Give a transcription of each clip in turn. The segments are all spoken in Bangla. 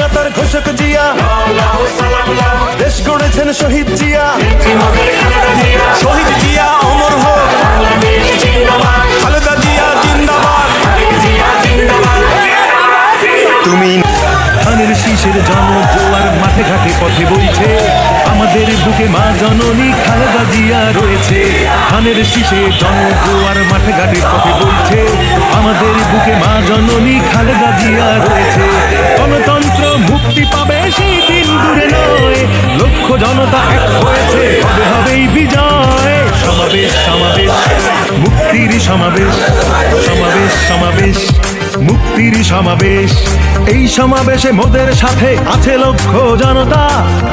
স্বাধীনতার ঘোষক জিয়া, দেশ গড়েছেন শহীদ জিয়া, শহীদ জিয়া অমর হোক, খালেদা জিয়া জিন্দাবাদ। তুমি ধানের শীষের জনজোয়ার মাঠে ঘাটে পথে বইছে, আমাদের বুকে মা জননী খালেদা জিয়া রয়েছে। ধানের শীষে জনজোয়ার মাঠে ঘাটে পথে বইছে, আমাদের বুকে মা জননী খালেদা জিয়া রয়েছে। গণতন্ত্র মুক্তি পাবে সেই দিন দূরে নয়, লক্ষ জনতা এক হয়েছে, হবে হবেই বিজয়। সমাবেশ সমাবেশ মুক্তির সমাবেশ, সমাবেশ সমাবেশ মুক্তির সমাবেশ। এই সমাবেশে মোদের সাথে আছে লক্ষ জনতা,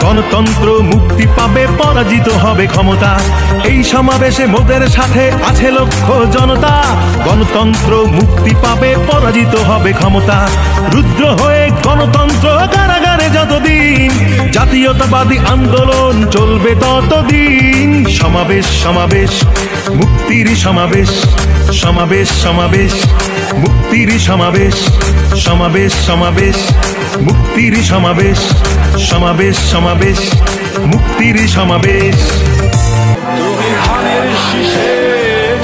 গণতন্ত্র মুক্তি পাবে, পরাজিত হবে ক্ষমতা। এই সমাবেশে মোদের সাথে আছে লক্ষ জনতা, গণতন্ত্র মুক্তি পাবে, পরাজিত হবে ক্ষমতা। রুদ্র হয়ে গণতন্ত্র কারাগারে যতদিন, জাতীয়তাবাদী আন্দোলন চলবে ততদিন। সমাবেশ সমাবেশ মুক্তির সমাবেশ, সমাবেশ সমাবেশ মুক্তির সমাবেশ, সমাবেশ সমাবেশ মুক্তির সমাবেশ, সমাবেশ সমাবেশ মুক্তির সমাবেশ। তুমি ধানের শীষে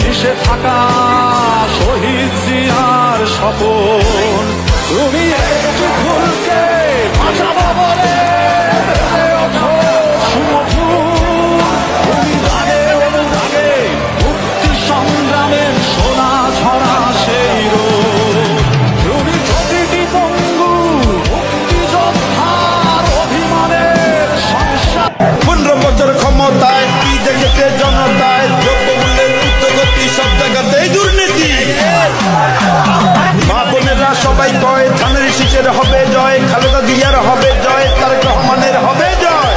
মিশে থাকা শহীদ জিয়ার স্বপন, তুমি একটু ভুলকে বাঁচাবো বলে মুক্তি সংগ্রামের সোনা ঝরা সেই রোদ। তুমি প্রতিটি পঙ্গু মুক্তিযোদ্ধার অভিমানের সংসার। 15 বছর ক্ষমতায় কি দেখেছে জনতায়, দ্রব্যমূল্যের উচ্চগতি, সব জায়গাতেই দুর্নীতি। মা বোনেরা সবাই কয় ধানের শীষের হবে জয়, খালেদা জিয়ার হবে জয়, তারেক রহমানের হবে জয়।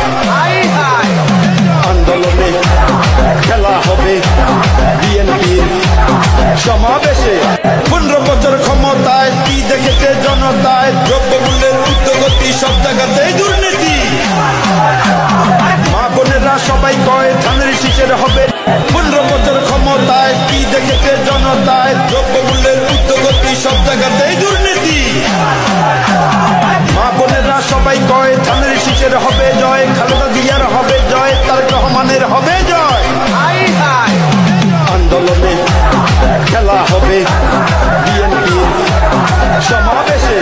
আন্দোলনে খেলা হবে বিএনপির সমাবেশে। 15 বছর ক্ষমতায় কি দেখেছে জনতায়, দ্রব্যমূল্যের উচ্চগতি, সব জায়গাতেই দুর্নীতি। মা বোনেরা সবাই কয় ধানের শীষের হবে। 15 বছর ক্ষমতায় কি দেখেছে জনতায়, দ্রব্যমূল্যের উচ্চগতি, সব জায়গাতেই দুর্নীতি। মা বোনেরা সবাই কয় ধানের শীষের হবে জয়, খালেদা জিয়ার হবে জয়, তারেক রহমানের হবে জয়। আন্দোলনে খেলা হবে বিএনপির সমাবেশে।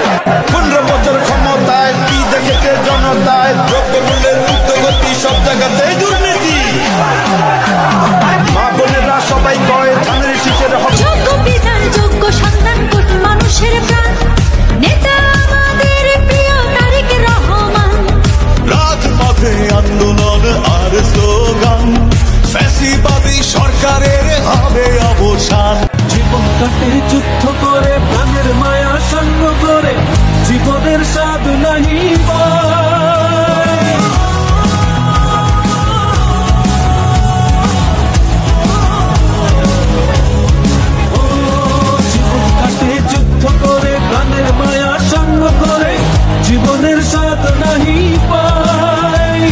15 বছর ক্ষমতায় কি দেখেছে জনতায়, দ্রব্যমূল্যের উচ্চগতি, সব জায়গাতেই দুর্নীতি। মা বোনেরা সবাই কয় ধানের শীষের হবে। যোগ্য বিধান, যোগ্য সন্তান, কোটি মানুষের প্রাণ, নেতা আমাদের প্রিয় তারেক রহমান। রাজপথে আন্দোলন আর স্লোগান, ফ্যাসিবাদী সরকারের হবে অবসান। জীবন কাটে যুদ্ধ করে, প্রাণের মায়া সঙ্গ করে, জীবনের স্বাদ নাহি পায়। জীবন কাটে যুদ্ধ করে, প্রাণের মায়া সঙ্গ করে, জীবনের স্বাদ নাহি পায়।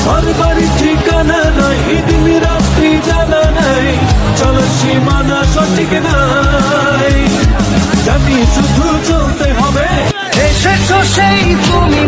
ঘরবাড়ি ঠিকানা নাই, দিন রাত্রি জানা নাই, চলো সীমানা সঠিক নাই, জানি শুধু চলতে হবে। এসেছো সেই তুমি